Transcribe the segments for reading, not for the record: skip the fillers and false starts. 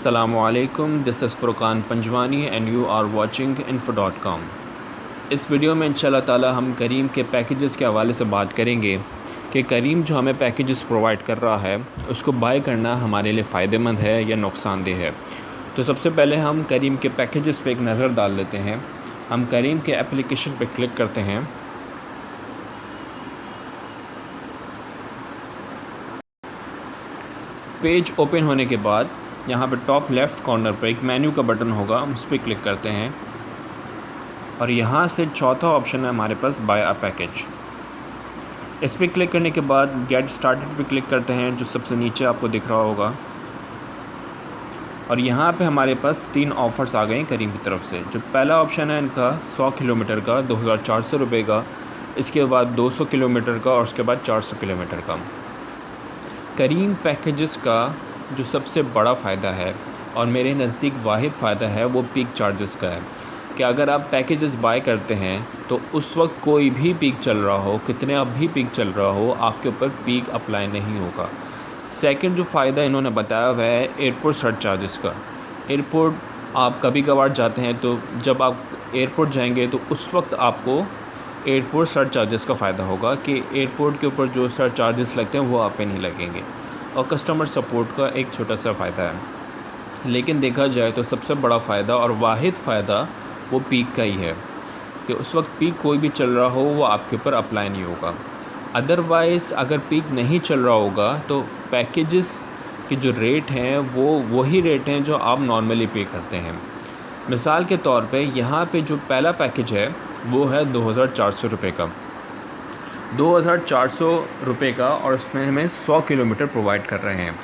Assalamualaikum, this is Furqan Panjwani and you are watching info.com। इस video में इंशाल्लाह ताला हम करीम के पैकेजेस के हवाले से बात करेंगे कि करीम जो हमें पैकेजेस प्रोवाइड कर रहा है उसको बाय करना हमारे लिए फ़ायदेमंद है या नुकसानदेह है। तो सबसे पहले हम करीम के पैकेजेस पे एक नज़र डाल लेते हैं। हम करीम के एप्लीकेशन पे क्लिक करते हैं। पेज ओपन होने के बाद यहाँ पे टॉप लेफ़्ट कॉर्नर पर एक मेन्यू का बटन होगा, हम उस पर क्लिक करते हैं और यहाँ से चौथा ऑप्शन है हमारे पास बाय अ पैकेज। इस पर क्लिक करने के बाद गेट स्टार्टेड पे क्लिक करते हैं जो सबसे नीचे आपको दिख रहा होगा। और यहाँ पे हमारे पास 3 ऑफ़र्स आ गए हैं करीम की तरफ से। जो पहला ऑप्शन है इनका 100 किलोमीटर का 2400 रुपये का, इसके बाद 200 किलोमीटर का और उसके बाद 400 किलोमीटर का। करीम पैकेजेस का जो सबसे बड़ा फ़ायदा है और मेरे नज़दीक वाहिद फ़ायदा है वो पीक चार्जेस का है कि अगर आप पैकेजेस बाय करते हैं तो उस वक्त कोई भी पीक चल रहा हो, कितने अब भी पीक चल रहा हो, आपके ऊपर पीक अप्लाई नहीं होगा। सेकंड जो फ़ायदा इन्होंने बताया हुआ है एयरपोर्ट सर्च चार्जेस का। एयरपोर्ट आप कभी कभार जाते हैं तो जब आप एयरपोर्ट जाएंगे तो उस वक्त आपको एयरपोर्ट सर्च चार्जेस का फ़ायदा होगा कि एयरपोर्ट के ऊपर जो सर्च चार्जेस लगते हैं वो आप पे नहीं लगेंगे। और कस्टमर सपोर्ट का एक छोटा सा फ़ायदा है। लेकिन देखा जाए तो सबसे बड़ा फ़ायदा और वाहिद फ़ायदा वो पीक का ही है कि उस वक्त पीक कोई भी चल रहा हो वो आपके ऊपर अप्लाई नहीं होगा। अदरवाइज़ अगर पीक नहीं चल रहा होगा तो पैकेजेस के जो रेट हैं वो वही रेट हैं जो आप नॉर्मली पे करते हैं। मिसाल के तौर पे यहाँ पे जो पहला पैकेज है वो है 2400 रुपये का, 2400 रुपये का, और उसमें हमें 100 किलोमीटर प्रोवाइड कर रहे हैं।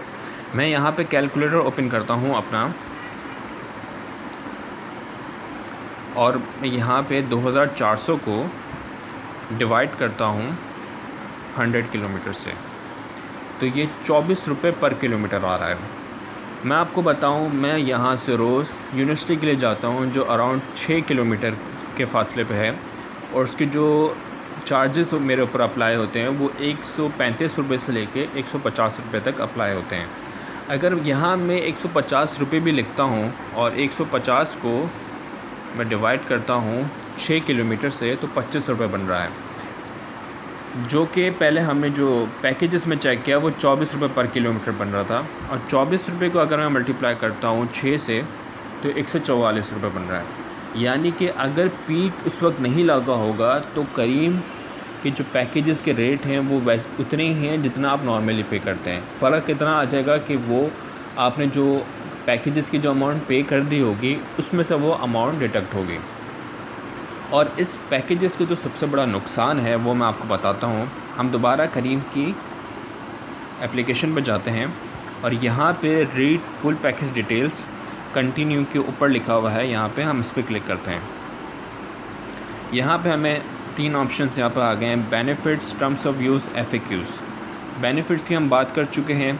मैं यहाँ पे कैलकुलेटर ओपन करता हूँ अपना और यहाँ पे 2400 को डिवाइड करता हूँ 100 किलोमीटर से, तो ये 24 रुपये पर किलोमीटर आ रहा है। मैं आपको बताऊँ, मैं यहाँ से रोज़ यूनिवर्सिटी के लिए जाता हूँ जो अराउंड 6 किलोमीटर के फासले पे है और उसकी जो चार्जेस मेरे ऊपर अप्लाई होते हैं वो 135 रुपये से लेके 150 रुपये तक अप्लाई होते हैं। अगर यहाँ मैं 150 रुपये भी लिखता हूँ और 150 को मैं डिवाइड करता हूँ 6 किलोमीटर से तो 25 रुपये बन रहा है, जो कि पहले हमने जो पैकेजेस में चेक किया वो 24 रुपये पर किलोमीटर बन रहा था। और 24 रुपये को अगर मैं मल्टीप्लाई करता हूँ 6 से तो 144 रुपये बन रहा है। यानी कि अगर पीक उस वक्त नहीं लगा होगा तो करीम के जो पैकेजेस के रेट हैं वो वैसे उतने ही हैं जितना आप नॉर्मली पे करते हैं। फ़र्क इतना आ जाएगा कि वो आपने जो पैकेजेस की जो अमाउंट पे कर दी होगी उसमें से वो अमाउंट डिडक्ट होगी। और इस पैकेजेस का जो सबसे बड़ा नुकसान है वो मैं आपको बताता हूँ। हम दोबारा करीम की एप्लीकेशन पर जाते हैं और यहाँ पे read full package details continue के ऊपर लिखा हुआ है, यहाँ पे हम इस पर क्लिक करते हैं। यहाँ पे हमें 3 ऑप्शंस यहाँ पर आ गए हैं, benefits, terms of use, FAQs। Benefits की हम बात कर चुके हैं।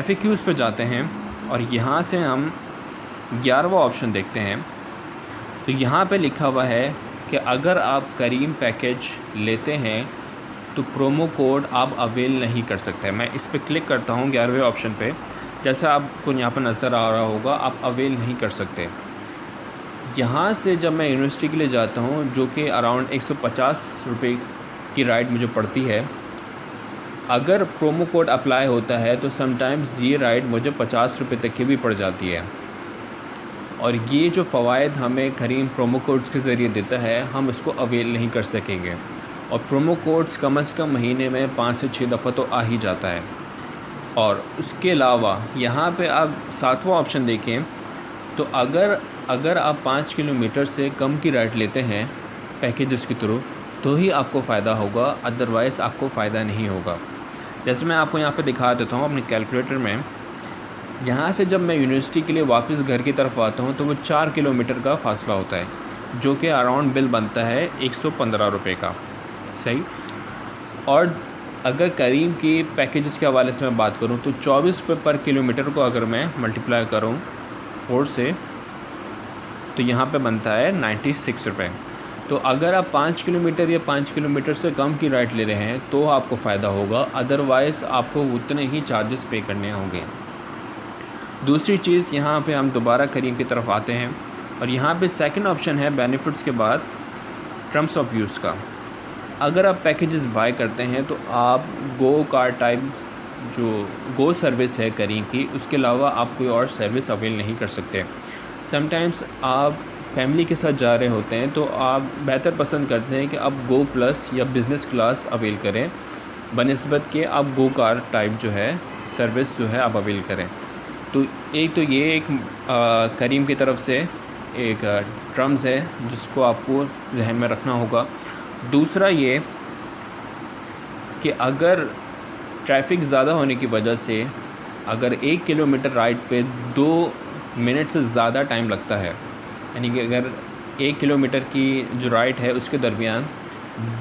FAQs पे जाते हैं और यहाँ से हम 11वां ऑप्शन देखते हैं। तो यहाँ पे लिखा हुआ है कि अगर आप करीम पैकेज लेते हैं तो प्रोमो कोड आप अवेल नहीं कर सकते। मैं इस पर क्लिक करता हूँ 11वें ऑप्शन पे। जैसा आपको यहाँ पर नज़र आ रहा होगा आप अवेल नहीं कर सकते। यहाँ से जब मैं यूनिवर्सिटी के लिए जाता हूँ जो कि अराउंड 150 रुपये की राइड मुझे पड़ती है, अगर प्रोमो कोड अप्लाई होता है तो समटाइम्स ये राइड मुझे 50 रुपये तक की भी पड़ जाती है। और ये जो फ़वाइद हमें करीम प्रोमो कोड्स के ज़रिए देता है हम इसको अवेल नहीं कर सकेंगे। और प्रोमो कोड्स कम से कम महीने में 5 से 6 दफ़ा तो आ ही जाता है। और उसके अलावा यहाँ पे आप 7वां ऑप्शन देखें तो अगर आप 5 किलोमीटर से कम की राइड लेते हैं पैकेजेस के थ्रू तो ही आपको फ़ायदा होगा, अदरवाइज़ आपको फ़ायदा नहीं होगा। जैसे मैं आपको यहाँ पे दिखा देता हूँ अपने कैलकुलेटर में। यहाँ से जब मैं यूनिवर्सिटी के लिए वापस घर की तरफ आता हूँ तो वो 4 किलोमीटर का फ़ासला होता है जो कि अराउंड बिल बनता है 115 रुपये का, सही। और अगर करीम की पैकेजेस के हवाले से मैं बात करूं तो 24 रुपये पर किलोमीटर को अगर मैं मल्टीप्लाई करूं 4 से तो यहाँ पे बनता है 96 रुपये। तो अगर आप 5 किलोमीटर या 5 किलोमीटर से कम की राइड ले रहे हैं तो आपको फ़ायदा होगा, अदरवाइज़ आपको उतने ही चार्जेस पे करने होंगे। दूसरी चीज़, यहाँ पे हम दोबारा करीम की तरफ आते हैं और यहाँ पे सेकंड ऑप्शन है बेनिफिट्स के बाद टर्म्स ऑफ यूज़ का। अगर आप पैकेजेस बाय करते हैं तो आप गो कार टाइप जो गो सर्विस है करीम की, उसके अलावा आप कोई और सर्विस अवेल नहीं कर सकते। समटाइम्स आप फैमिली के साथ जा रहे होते हैं तो आप बेहतर पसंद करते हैं कि आप गो प्लस या बिज़नेस क्लास अवेल करें बनिस्बत के आप गो कार टाइप जो है सर्विस जो है आप अवेल करें। तो ये एक करीम की तरफ से एक टर्म्स है जिसको आपको जहन में रखना होगा। दूसरा ये कि अगर ट्रैफिक ज़्यादा होने की वजह से अगर 1 किलोमीटर राइड पे 2 मिनट से ज़्यादा टाइम लगता है, यानी कि अगर 1 किलोमीटर की जो राइड है उसके दरमियान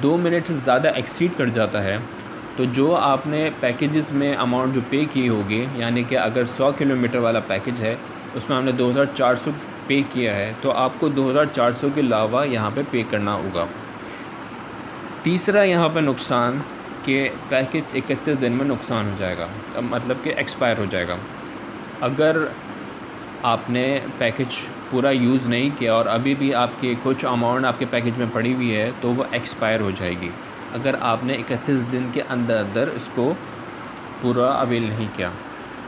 2 मिनट से ज़्यादा एक्सीड कर जाता है, तो जो आपने पैकेजेस में अमाउंट जो पे की होगी, यानी कि अगर 100 किलोमीटर वाला पैकेज है उसमें हमने 2400 पे किया है, तो आपको 2400 के अलावा यहाँ पे करना होगा। तीसरा यहाँ पे नुकसान कि पैकेज 31 दिन में नुकसान हो जाएगा, मतलब कि एक्सपायर हो जाएगा। अगर आपने पैकेज पूरा यूज़ नहीं किया और अभी भी आपके कुछ अमाउंट आपके पैकेज में पड़ी हुई है तो वो एक्सपायर हो जाएगी अगर आपने 31 दिन के अंदर इसको पूरा अवेल नहीं किया।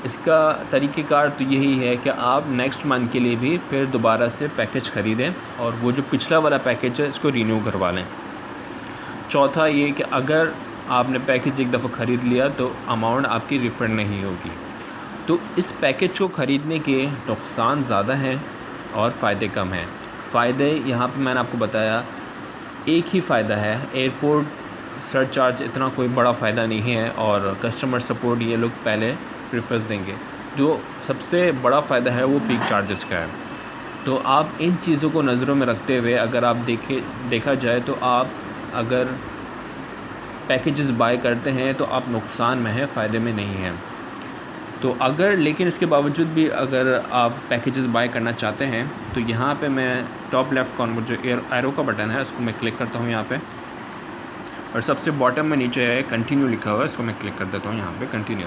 इसका तरीक़ेकार तो यही है कि आप नेक्स्ट मंथ के लिए भी फिर दोबारा से पैकेज ख़रीदें और वो जो पिछला वाला पैकेज है इसको रीन्यू करवा लें। चौथा ये कि अगर आपने पैकेज एक दफ़ा ख़रीद लिया तो अमाउंट आपकी रिफ़ंड नहीं होगी। तो इस पैकेज को ख़रीदने के नुकसान ज़्यादा हैं और फ़ायदे कम हैं। फ़ायदे यहाँ पे मैंने आपको बताया, एक ही फ़ायदा है, एयरपोर्ट सरचार्ज इतना कोई बड़ा फ़ायदा नहीं है और कस्टमर सपोर्ट ये लोग पहले प्रेफरेंस देंगे। जो सबसे बड़ा फ़ायदा है वो पीक चार्जेस का है। तो आप इन चीज़ों को नज़रों में रखते हुए अगर आप देखा जाए तो आप अगर पैकेजेस बाय करते हैं तो आप नुकसान में हैं, फ़ायदे में नहीं हैं। तो अगर लेकिन इसके बावजूद भी अगर आप पैकेजेस बाय करना चाहते हैं तो यहाँ पे मैं टॉप लेफ़्ट कॉर्नर जो एरो का बटन है उसको मैं क्लिक करता हूँ यहाँ पे, और सबसे बॉटम में नीचे है कंटिन्यू लिखा हुआ है, इसको मैं क्लिक कर देता हूँ यहाँ पे कंटिन्यू।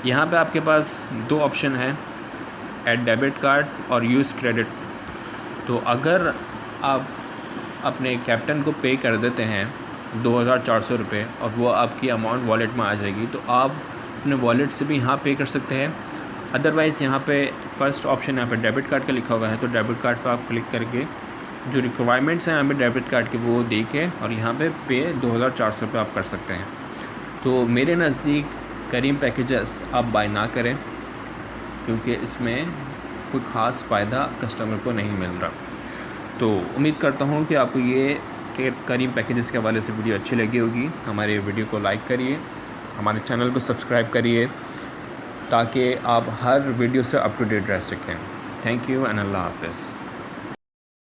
यहाँ पे आपके पास 2 ऑप्शन है, ऐड डेबिट कार्ड और यूज़ क्रेडिट। तो अगर आप अपने कैप्टन को पे कर देते हैं 2400 रुपये और वो आपकी अमाउंट वॉलेट में आ जाएगी तो आप अपने वॉलेट से भी यहाँ पे कर सकते हैं। अदरवाइज़ यहाँ पे फर्स्ट ऑप्शन यहाँ पे डेबिट कार्ड का लिखा हुआ है, तो डेबिट कार्ड पर आप क्लिक करके जो रिक्वायरमेंट्स हैं यहाँ पे डेबिट कार्ड के वो दे के और यहाँ पे 2400 रुपये आप कर सकते हैं। तो मेरे नज़दीक करीम पैकेजेस आप बाय ना करें क्योंकि इसमें कोई ख़ास फ़ायदा कस्टमर को नहीं मिल रहा। तो उम्मीद करता हूँ कि आपको ये करीम पैकेजेस के हवाले से वीडियो अच्छी लगी होगी। हमारे वीडियो को लाइक करिए, हमारे चैनल को सब्सक्राइब करिए ताकि आप हर वीडियो से अप टू डेट रह सकें। थैंक यू एंड अल्लाह हाफ़िज़।